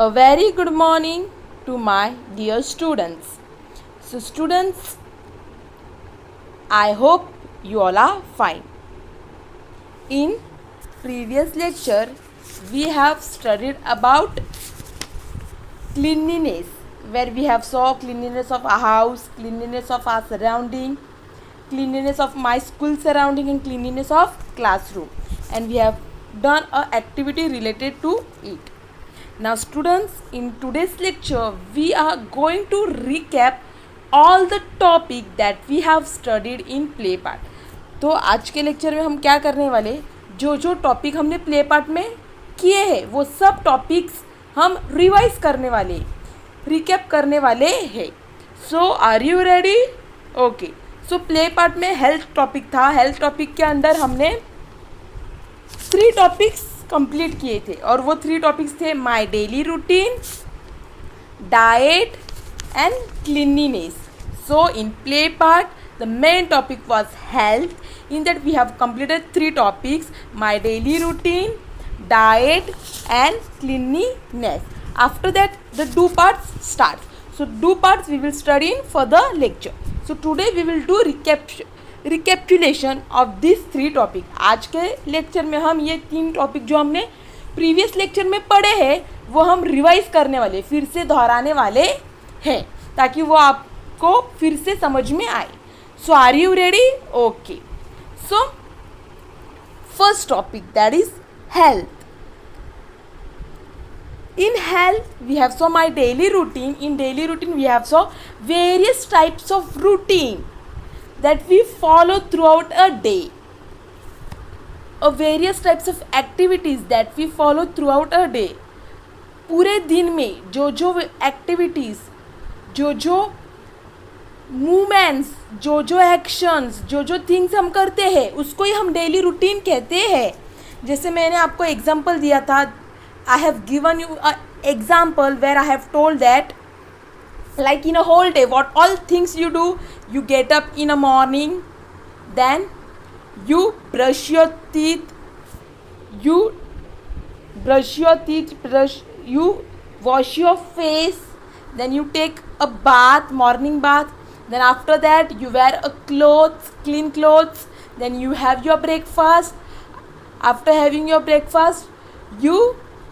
A very good morning to my dear students. So, students, I hope you all are fine. In previous lecture, we have studied about cleanliness, where we have saw cleanliness of our house, cleanliness of our surrounding, cleanliness of my school surrounding, and cleanliness of classroom, and we have done a activity related to it. Now students, in today's lecture we are going to recap all the topic that we have studied in play part. तो आज के lecture में हम क्या करने वाले, जो जो टॉपिक हमने प्ले पार्ट में किए हैं वो सब टॉपिक्स हम रिवाइज करने वाले, रिकैप करने वाले हैं. So are you ready? Okay. So play part में हेल्थ टॉपिक था. हेल्थ टॉपिक के अंदर हमने 3 टॉपिक्स कंप्लीट किए थे और वो 3 टॉपिक्स थे my daily routine, diet and cleanliness. So in play part the main topic was health. In that we have completed 3 topics: my daily routine, diet and cleanliness. After that the do parts starts. So do parts we will study in further lecture. So today we will do recapitulation of these 3 topic. आज के lecture में हम ये 3 topic जो हमने previous lecture में पढ़े हैं वो हम रिवाइज करने वाले, फिर से दोहराने वाले हैं ताकि वो आपको फिर से समझ में आए. So are you ready? Okay. So first topic, that is health. In health we have saw my daily routine. In daily routine we have saw various types of routine that we follow throughout a day. Various types of activities that we follow throughout a day. पूरे दिन में जो जो activities, जो जो movements, जो जो actions, जो जो थिंग्स हम करते हैं उसको ही हम डेली रूटीन कहते हैं. जैसे मैंने आपको एग्जांपल दिया था, I have given you a example where I have told that like in a whole day what all things you do. You get up in a morning, then you brush your teeth, you wash your face, then you take a bath, morning bath, then after that you wear a clean clothes, then you have your breakfast. After having your breakfast you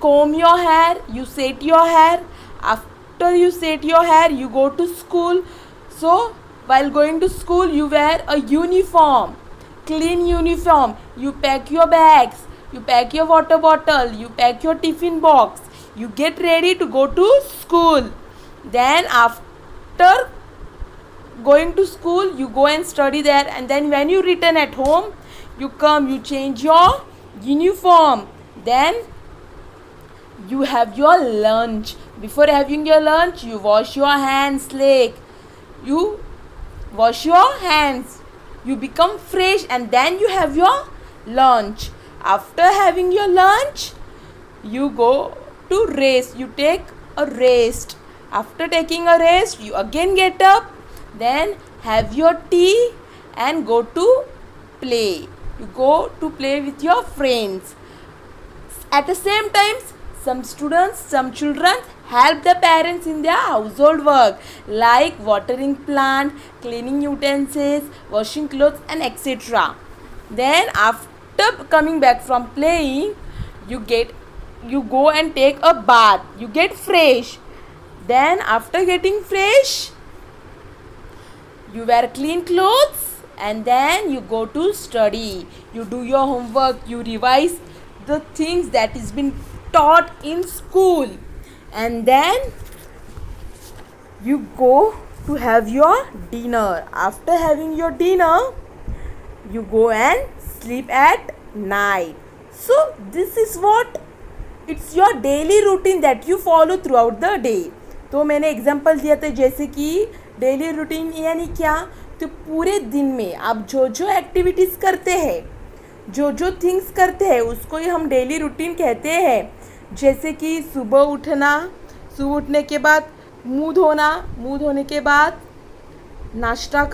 comb your hair, you set your hair. After you set your hair you go to school. So while going to school you wear a uniform, clean uniform. You pack your bags, you pack your water bottle, you pack your tiffin box, you get ready to go to school. Then after going to school you go and study there, and then when you return at home you come, you change your uniform, then you have your lunch. Before having your lunch you wash your hands, you wash your hands, you become fresh, and then you have your lunch. After having your lunch you go to rest, you take a rest. After taking a rest you again get up, then have your tea and go to play. You go to play with your friends. At the same time some children help the parents in their household work like watering plant, cleaning utensils, washing clothes and etc. Then after coming back from playing you go and take a bath, you get fresh. Then after getting fresh you wear clean clothes, and then you go to study. You do your homework, you revise the things that is been taught in school, and then you go to have your dinner. After having your dinner you go and sleep at night. So this is what it's your daily routine that you follow throughout the day. तो मैंने example दिया था जैसे कि daily routine यानी क्या, तो पूरे दिन में आप जो जो एक्टिविटीज़ करते हैं, जो जो थिंग्स करते हैं उसको ही हम डेली रूटीन कहते हैं. जैसे कि सुबह उठने के बाद मुंह धोने के बाद नाश्ता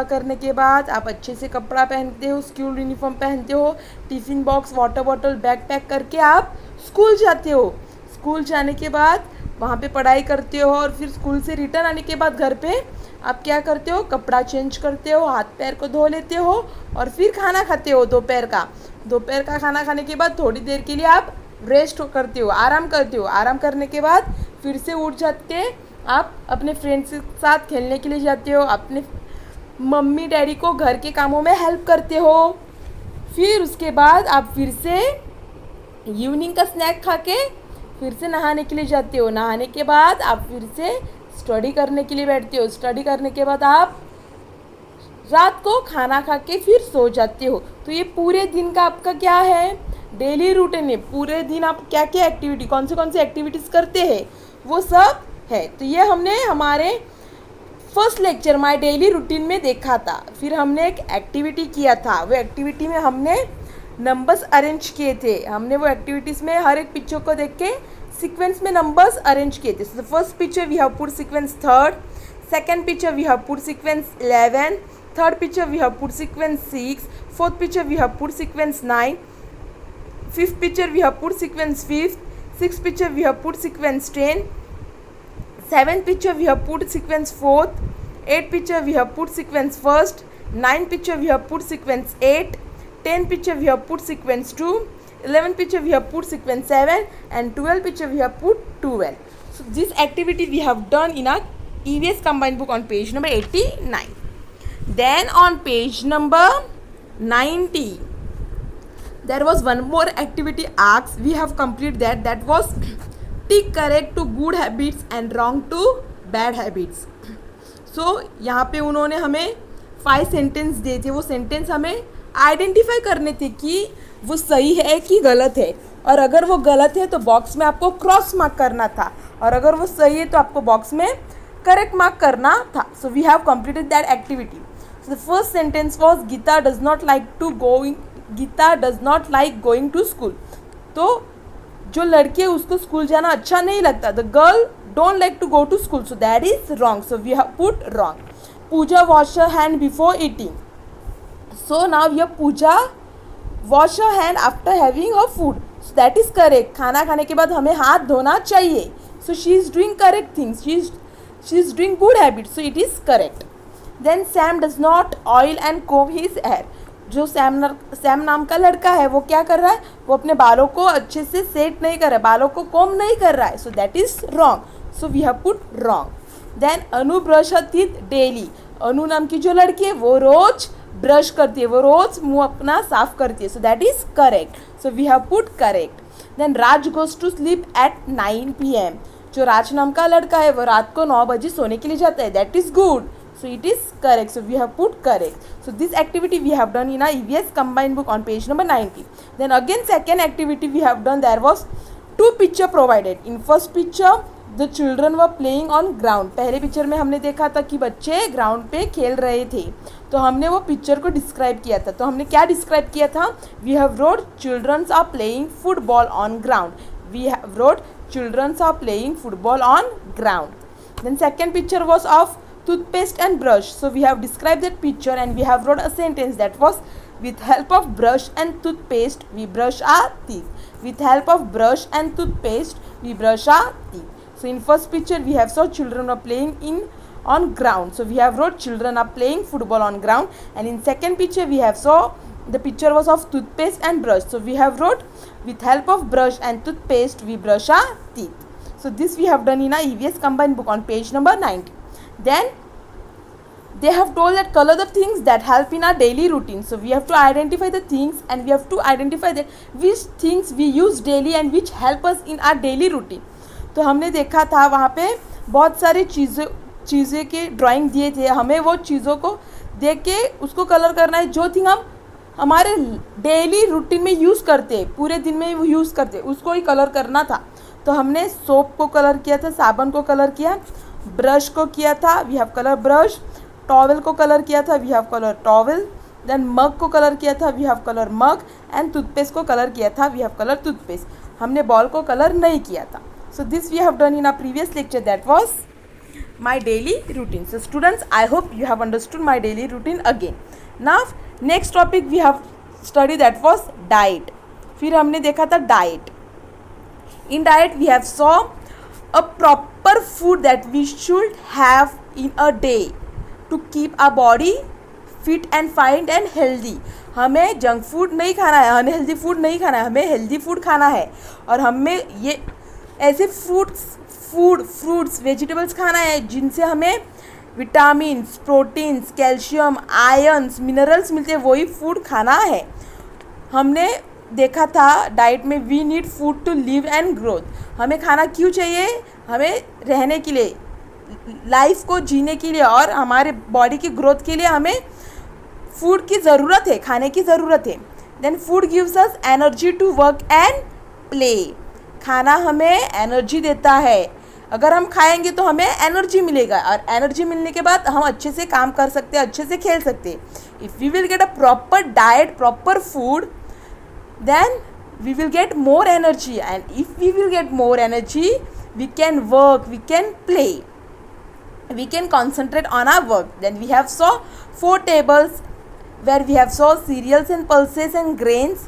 करने के बाद आप अच्छे से कपड़ा पहनते हो, स्कूल यूनिफॉर्म पहनते हो, tiffin box, water bottle, bag pack करके आप स्कूल जाते हो. स्कूल जाने के बाद वहाँ पे पढ़ाई करते हो और फिर स्कूल से रिटर्न आने के बाद घर पे आप क्या करते हो, कपड़ा चेंज करते हो, हाथ पैर को धो लेते हो और फिर खाना खाते हो दोपहर का खाना खाने के बाद थोड़ी देर के लिए आप रेस्ट करते हो, आराम करते हो। आराम करने के बाद फिर से उठ जाते आप अपने फ्रेंड्स के साथ खेलने के लिए जाते हो, अपने मम्मी डैडी को घर के कामों में हेल्प करते हो। फिर उसके बाद आप फिर से इवनिंग का स्नैक खा के फिर से नहाने के लिए जाते हो। नहाने के बाद आप फिर से स्टडी करने के लिए बैठते हो। स्टडी करने के बाद आप रात को खाना खा के फिर सो जाते हो। तो ये पूरे दिन का आपका क्या है, डेली रूटीन है। पूरे दिन आप क्या क्या एक्टिविटी, कौन से एक्टिविटीज़ करते हैं वो सब है। तो ये हमने हमारे first lecture my daily routine में देखा था। फिर हमने एक एक्टिविटी किया था, वो एक्टिविटी में हमने नंबर्स अरेंज किए थे। हमने वो एक्टिविटीज़ में हर एक पिक्चर को देख के सीक्वेंस में नंबर्स अरेंज किए थे। So the first picture we have put sequence 3rd, second picture we have put sequence 11, third picture we have put sequence 6, fourth picture we have put sequence 9, fifth picture we have put sequence 5th, sixth picture we have put sequence 10, seventh picture we have put sequence 4th, eighth picture we have put sequence 1st, ninth picture we have put sequence 8, 10th picture we have put sequence 2, 11th picture we have put sequence 7, and 12th picture we have put 12. So this activity we have done in our EVS combined book on page number 89. Then on page number 90, there was one more activity asked. We have completed that. That was tick correct to good habits and wrong to bad habits. So यहाँ पे उन्होंने हमें 5 sentence दिए थे। वो sentence हमें identify करने थे कि वो सही है कि गलत है, और अगर वो गलत है तो बॉक्स में आपको क्रॉस मार्क करना था, और अगर वो सही है तो आपको बॉक्स में करेक्ट मार्क करना था। So we have completed that activity. So the first sentence was Geeta does not like going to school. तो जो लड़की है उसको स्कूल जाना अच्छा नहीं लगता। The girl don't like to go to school, so that is wrong. So we have put wrong. Pooja wash her hand before eating. So now ये Pooja wash her hand after having her food, so that is correct. खाना खाने के बाद हमें हाथ धोना चाहिए। So she is doing correct things, she is doing good habit, so it is correct. Then Sam does not oil and comb his hair. जो Sam नाम का लड़का है वो क्या कर रहा है, वो अपने बालों को अच्छे से सेट नहीं कर रहा है, बालों को कोम नहीं कर रहा है। So that is wrong. So we have put wrong. Then Anu brush her teeth daily. Anu नाम की जो लड़की है वो रोज ब्रश करती है, वो रोज मुंह अपना साफ करती है। So that is correct. So we have put correct. Then Raj goes to sleep at 9 PM। जो राज नाम का लड़का है वो रात को 9 बजे सोने के लिए जाता है। That is good. So it is correct. So we have put correct. So this activity we have done in our EVS combined book on page number 90. Then again second activity we have done, there was 2 picture provided. In first picture the children were playing on ground. पहले picture में हमने देखा था कि बच्चे ground पे खेल रहे थे, तो हमने वो पिक्चर को डिस्क्राइब किया था। तो हमने क्या डिस्क्राइब किया था, we have wrote childrens are playing football on ground. We have wrote childrens are playing football on ground. Then second picture was of toothpaste and brush. So we have described that picture and we have wrote a sentence that was, with help of brush and toothpaste we brush our teeth. With help of brush and toothpaste we brush our teeth. So in first picture we have saw children are playing on ground. So we have wrote children are playing football on ground. And in second picture we have saw the picture was of toothpaste and brush. So we have wrote, with help of brush and toothpaste we brush our teeth. So this we have done in our EVS combined book on page number 90. Then they have told that color the things that help in our daily routine. So we have to identify the things and we have to identify that which things we use daily and which help us in our daily routine. तो हमने देखा था वहाँ पे बहुत सारी चीज़ें के ड्राइंग दिए थे, हमें वो चीज़ों को देख के उसको कलर करना है जो थिंग हम हमारे डेली रूटीन में यूज़ करते हैं, पूरे दिन में वो यूज़ करते हैं, उसको ही कलर करना था। तो हमने सोप को कलर किया था, साबुन को कलर किया, ब्रश को किया था, we have colour brush, towel को कलर किया था, we have colour towel, then mug को कलर किया था, we have colour mug, and toothpaste को कलर किया था, वी हैव कलर टूथपेस्ट। हमने बॉल को कलर नहीं किया था। So this we have done in our previous lecture, that was my daily routine. So students, I hope you have understood my daily routine again. Now next topic we have study, that was diet. फिर हमने देखा था diet. In diet we have saw a proper food that we should have in a day to keep our body fit and fine and healthy. हमें junk food नहीं खाना है, unhealthy food नहीं खाना है, हमें हेल्दी फूड खाना है. और हमें ये ऐसे फ्रूट्स वेजिटेबल्स खाना है जिनसे हमें vitamins, proteins, calcium, ions, minerals मिलते हैं. वही फूड खाना है. हमने देखा था डाइट में we need food to live and growth. हमें खाना क्यों चाहिए? हमें रहने के लिए, लाइफ को जीने के लिए और हमारे बॉडी की ग्रोथ के लिए हमें फूड की ज़रूरत है, खाने की ज़रूरत है. Then food gives us energy to work and play. खाना हमें एनर्जी देता है. अगर हम खाएंगे तो हमें एनर्जी मिलेगा और एनर्जी मिलने के बाद हम अच्छे से काम कर सकते हैं, अच्छे से खेल सकते हैं. If we will get a proper diet, proper food, then we will get more energy, and if we will get more energy we can work, we can play, we can concentrate on our work. Then we have saw 4 tables where we have saw cereals and pulses and grains,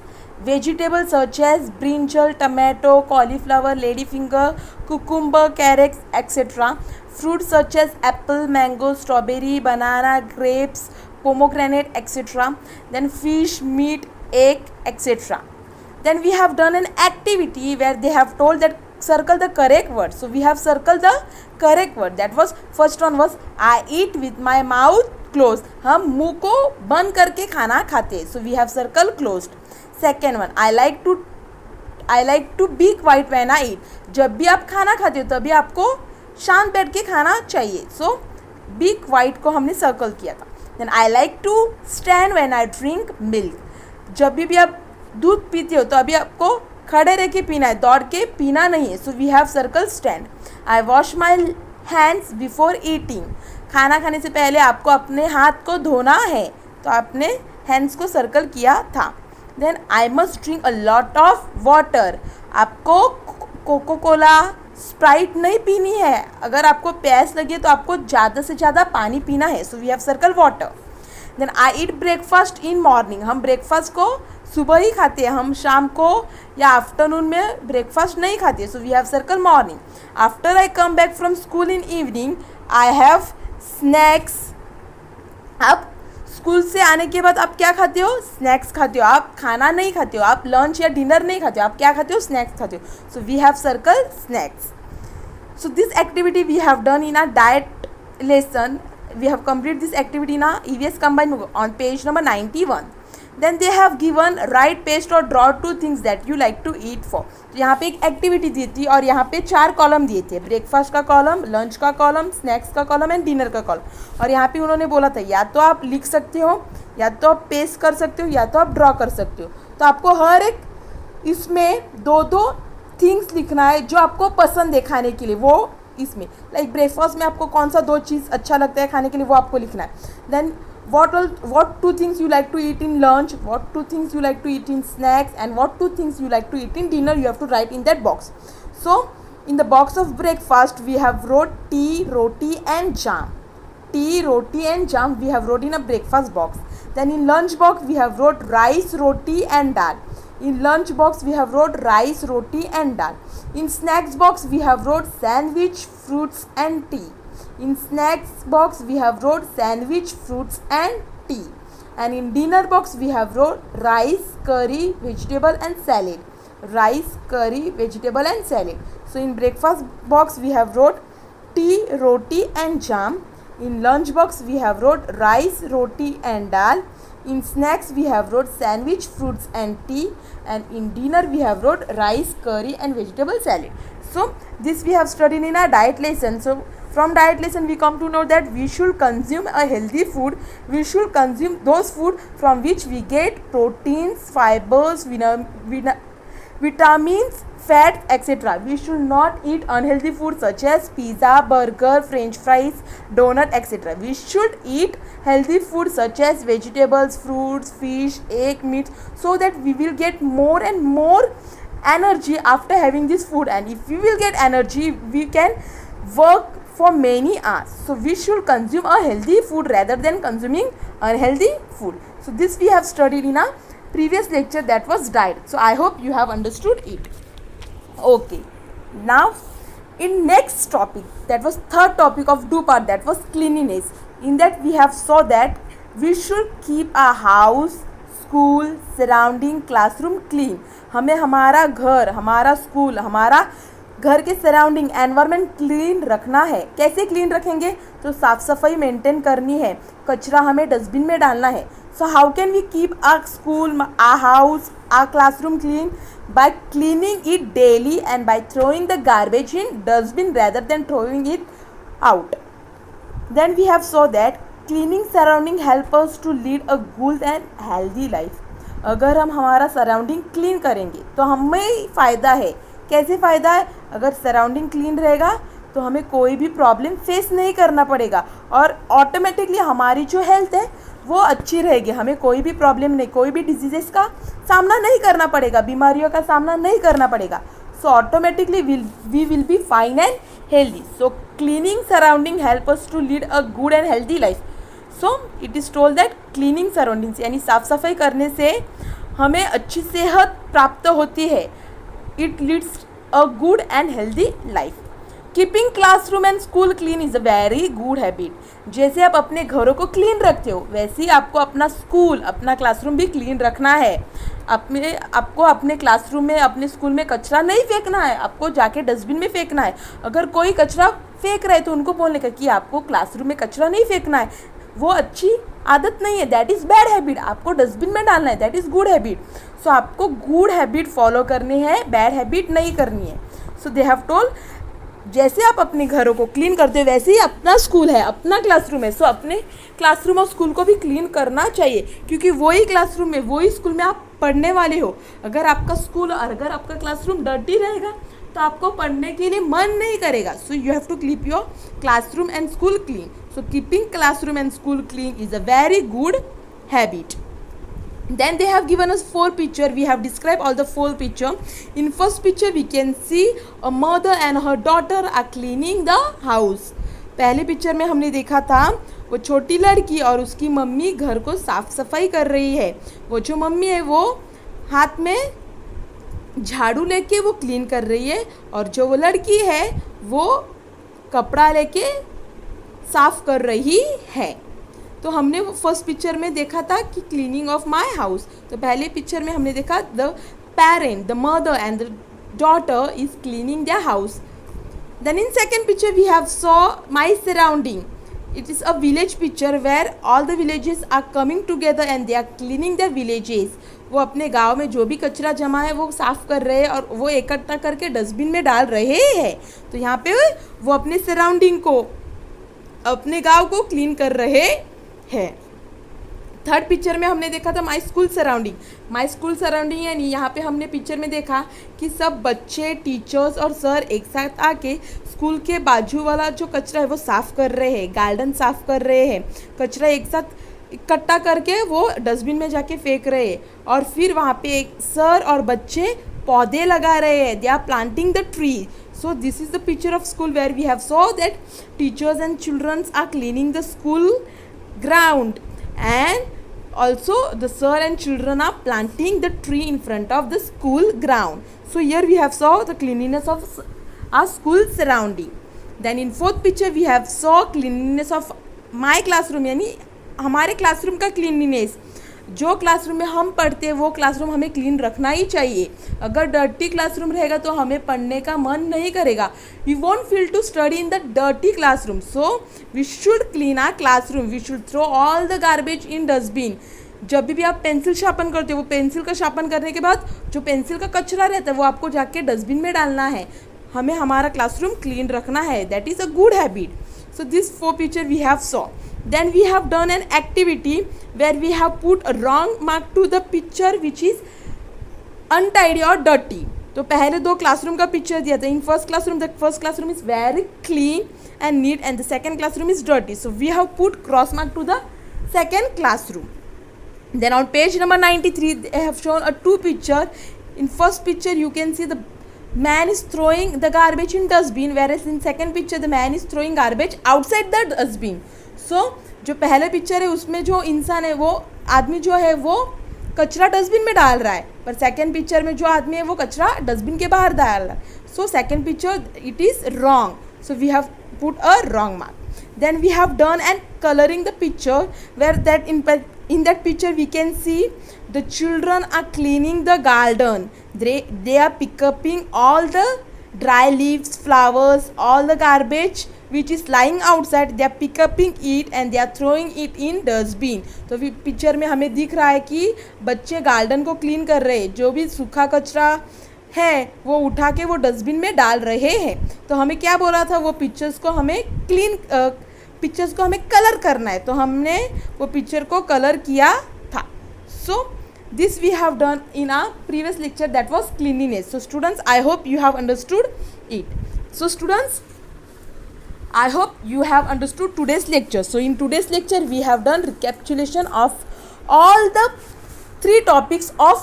vegetables such as brinjal, tomato, cauliflower, ladyfinger, cucumber, carrots, etc. Fruits such as apple, mango, strawberry, banana, grapes, pomegranate, etc. Then fish, meat, egg, etc. Then we have done an activity where they have told that circle the correct word. So we have circled the correct word. That was, first one was I eat with my mouth closed. हम मुंह को बंद करके खाना खाते. So we have circle closed. Second one, I like to be quiet when I eat. जब भी आप खाना खाते हो तभी आपको शांत बैठ के खाना चाहिए. So be quiet को हमने सर्कल किया था. Then I like to stand when I drink milk. जब भी आप दूध पीते हो तो अभी आपको खड़े रह के पीना है, दौड़ के पीना नहीं है. So we have circle stand. I wash my hands before eating. खाना खाने से पहले आपको अपने हाथ को धोना है, तो आपने हैंड्स को सर्कल किया था. Then I must drink a lot of water. आपको कोको कोला, स्प्राइट नहीं पीनी है. अगर आपको प्यास लगे तो आपको ज़्यादा से ज़्यादा पानी पीना है. So we have circle water. Then I eat breakfast in morning. हम ब्रेकफास्ट को सुबह ही खाते हैं, हम शाम को या आफ्टरनून में ब्रेकफास्ट नहीं खाते. So we have circle morning. After I come back from school in evening I have snacks. आप स्कूल से आने के बाद आप क्या खाते हो? स्नैक्स खाते हो. आप खाना नहीं खाते हो, आप लंच या डिनर नहीं खाते हो, आप क्या खाते हो? स्नैक्स खाते हो. So we have circle snacks. So this activity we have done in our diet lesson. We have completed this activity in our EVS combined on page number 91. Then they have given write, paste और draw 2 things that you like to eat for. तो यहाँ पे एक activity दी थी और यहाँ पे 4 column दिए थे. ब्रेकफास्ट का कॉलम, लंच का कॉलम, स्नैक्स का कॉलम एंड डिनर का कॉलम. और यहाँ पे उन्होंने बोला था या तो आप लिख सकते हो, या तो आप पेस्ट कर सकते हो, या तो आप ड्रॉ कर सकते हो. तो आपको हर एक इसमें 2-2 थिंग्स लिखना है जो आपको पसंद है खाने के लिए. वो इसमें लाइक ब्रेकफास्ट में आपको कौन सा 2 चीज़ अच्छा लगता है खाने के लिए, वो आपको लिखना है. Then what 2 things you like to eat in lunch, what 2 things you like to eat in snacks, and what 2 things you like to eat in dinner, you have to write in that box. So in the box of breakfast we have wrote tea, roti and jam. Tea, roti and jam we have wrote in a breakfast box. Then in lunch box we have wrote rice, roti and dal. In lunch box we have wrote rice, roti and dal. In snacks box we have wrote sandwich, fruits and tea. In snacks box we have wrote sandwich, fruits and tea. And in dinner box we have wrote rice, curry, vegetable and salad. Rice, curry, vegetable and salad. So in breakfast box we have wrote tea, roti and jam. In lunch box we have wrote rice, roti and dal. In snacks we have wrote sandwich, fruits and tea. And in dinner we have wrote rice, curry and vegetable salad. So this we have studied in our diet lesson. So from diet lesson we come to know that we should consume a healthy food. We should consume those food from which we get proteins, fibers, vitamins, fats, etc. We should not eat unhealthy food such as pizza, burger, french fries, donut, etc. We should eat healthy food such as vegetables, fruits, fish, egg, meat, so that we will get more and more energy after having this food. And if we will get energy, we can work for many hours. So we should consume a healthy food rather than consuming unhealthy food. So this we have studied in a previous lecture, that was diet. So I hope you have understood it. Okay, now in next topic, that was third topic of do part, that was cleanliness. In that we have saw that we should keep our house, school, surrounding, classroom clean. हमें हमारा घर, हमारा school, हमारा घर के surrounding environment clean रखना है. कैसे क्लीन रखेंगे? तो साफ़ सफाई मेंटेन करनी है, कचरा हमें डस्टबिन में डालना है. So how can we keep our school, our house, our classroom clean? By cleaning it daily and by throwing the garbage in dustbin rather than throwing it out. Then we have saw that cleaning surrounding help us to lead a good and healthy life. अगर हम हमारा surrounding clean करेंगे तो हमें ही फ़ायदा है. कैसे फ़ायदा है? अगर सराउंडिंग क्लीन रहेगा तो हमें कोई भी प्रॉब्लम फेस नहीं करना पड़ेगा और ऑटोमेटिकली हमारी जो हेल्थ है वो अच्छी रहेगी. हमें कोई भी प्रॉब्लम नहीं, कोई भी डिजीज़ेस का सामना नहीं करना पड़ेगा, बीमारियों का सामना नहीं करना पड़ेगा. So automatically we will be fine and healthy. So cleaning surrounding help us to lead a good and healthy life. So it is told that cleaning surroundings यानी साफ़ सफाई करने से हमें अच्छी सेहत प्राप्त होती है. It leads a good and healthy life. Keeping classroom and school clean is a very good habit. जैसे आप अपने घरों को क्लीन रखते हो वैसे ही आपको अपना स्कूल, अपना क्लासरूम भी क्लीन रखना है. आपको अपने क्लासरूम में, अपने स्कूल में कचरा नहीं फेंकना है, आपको जाके डस्टबिन में फेंकना है. अगर कोई कचरा फेंक रहा है तो उनको बोलने का कि आपको क्लासरूम में कचरा नहीं फेंकना है, वो अच्छी आदत नहीं है, दैट इज़ बैड हैबिट. आपको डस्टबिन में डालना है, दैट इज़ गुड हैबिट. सो आपको गुड हैबिट फॉलो करनी है, बैड हैबिट नहीं करनी है. सो दे हैव टोल्ड जैसे आप अपने घरों को क्लीन करते हो वैसे ही अपना स्कूल है, अपना क्लासरूम है. सो अपने क्लासरूम और स्कूल को भी क्लीन करना चाहिए क्योंकि वही क्लासरूम में, वही स्कूल में आप पढ़ने वाले हो. अगर आपका स्कूल और अगर आपका क्लासरूम डर्टी रहेगा तो आपको पढ़ने के लिए मन नहीं करेगा. So you have to keep your classroom and school clean. So keeping classroom and school clean is a very good habit. Then they have given us 4 picture. We have described all the 4 picture. In first picture we can see a mother and her daughter are cleaning the house. पहले picture में हमने देखा था वो छोटी लड़की और उसकी मम्मी घर को साफ सफाई कर रही है. वो जो मम्मी है वो हाथ में झाड़ू लेके वो क्लीन कर रही है और जो वो लड़की है वो कपड़ा लेके साफ कर रही है. तो हमने फर्स्ट पिक्चर में देखा था कि क्लीनिंग ऑफ माय हाउस. तो पहले पिक्चर में हमने देखा the parent, the mother and the daughter is cleaning their house. Then in second picture we have saw my surrounding. It is a village picture where all the villages are coming together and they are cleaning their villages. वो अपने गांव में जो भी कचरा जमा है वो साफ़ कर रहे हैं और वो इकट्ठा करके डस्टबिन में डाल रहे हैं. तो यहाँ पे वो अपने सराउंडिंग को, अपने गाँव को क्लीन कर रहे है. थर्ड पिक्चर में हमने देखा था my school surrounding. My school surrounding यानी यहाँ पे हमने पिक्चर में देखा कि सब बच्चे, टीचर्स और सर एक साथ आके स्कूल के बाजू वाला जो कचरा है वो साफ़ कर रहे हैं, गार्डन साफ़ कर रहे हैं. कचरा एक साथ इकट्ठा करके वो डस्टबिन में जाके फेंक रहे हैं और फिर वहाँ पे एक सर और बच्चे पौधे लगा रहे हैं. They are planting the tree. So this is the picture of school where we have saw that teachers and children are cleaning the school ground and also the sir and children are planting the tree in front of the school ground. So here we have saw the cleanliness of our school surrounding. Then in fourth picture we have saw cleanliness of my classroom यानी हमारे classroom का cleanliness. जो classroom में हम पढ़ते हैं वो classroom हमें क्लीन रखना ही चाहिए. अगर डर्टी क्लासरूम रहेगा तो हमें पढ़ने का मन नहीं करेगा. We won't feel to study in the dirty classroom. So we should clean our classroom. We should throw all the garbage in dustbin. जब भी आप पेंसिल शार्पन करते हो वो पेंसिल का शार्पन करने के बाद जो पेंसिल का कचरा रहता है वो आपको जाके डस्टबिन में डालना है. हमें हमारा क्लासरूम क्लीन रखना है. That is a good habit. So these 4 picture we have saw. Then we have done an activity where we have put a wrong mark to the picture which is untidy or dirty. तो पहले 2 classroom का picture दिया था. In first classroom the first classroom is very clean and neat and the second classroom is dirty. So we have put cross mark to the second classroom. Then on page number 93 they have shown a 2 picture. In first picture you can see the man is throwing the garbage in dustbin whereas in second picture the man is throwing garbage outside the dustbin. So जो पहले picture है उसमें जो इंसान है वो आदमी जो है वो कचरा डस्टबिन में डाल रहा है, पर सेकेंड पिक्चर में जो आदमी है वो कचरा डस्टबिन के बाहर डाल रहा है. So second picture it is wrong. So we have put a wrong mark. Then we have done and coloring the picture, where that in that picture we can see the children are cleaning the garden. They are picking all the dry leaves, flowers, all the garbage which is lying outside. They are picking it and they are throwing it in dustbin. तो picture में हमें दिख रहा है कि बच्चे garden को clean कर रहे हैं. जो भी सूखा कचरा है वो उठा के वो डस्टबिन में डाल रहे हैं. तो हमें क्या बोला था, वो पिक्चर्स को हमें पिक्चर्स को हमें कलर करना है. तो हमने वो पिक्चर को कलर किया था. So this we have done in our previous lecture, that was cleanliness. So students, I hope you have understood it. So students, I hope you have understood today's lecture. So in today's lecture we have done recapitulation of all the 3 topics of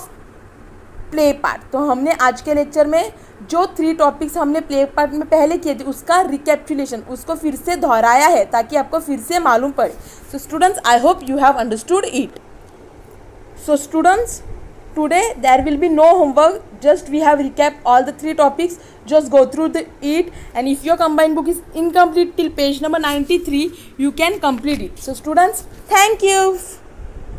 play part. तो हमने आज के lecture में जो 3 topics हमने play part में पहले किए थे उसका रिकैपिटुलेशन, उसको फिर से दोहराया है ताकि आपको फिर से मालूम पड़े. सो students, I hope you have understood it. So students, today there will be no homework, just we have recapped all the 3 topics. Just go through it, and if your combined book is incomplete till page number 93, you can complete it. So students, thank you.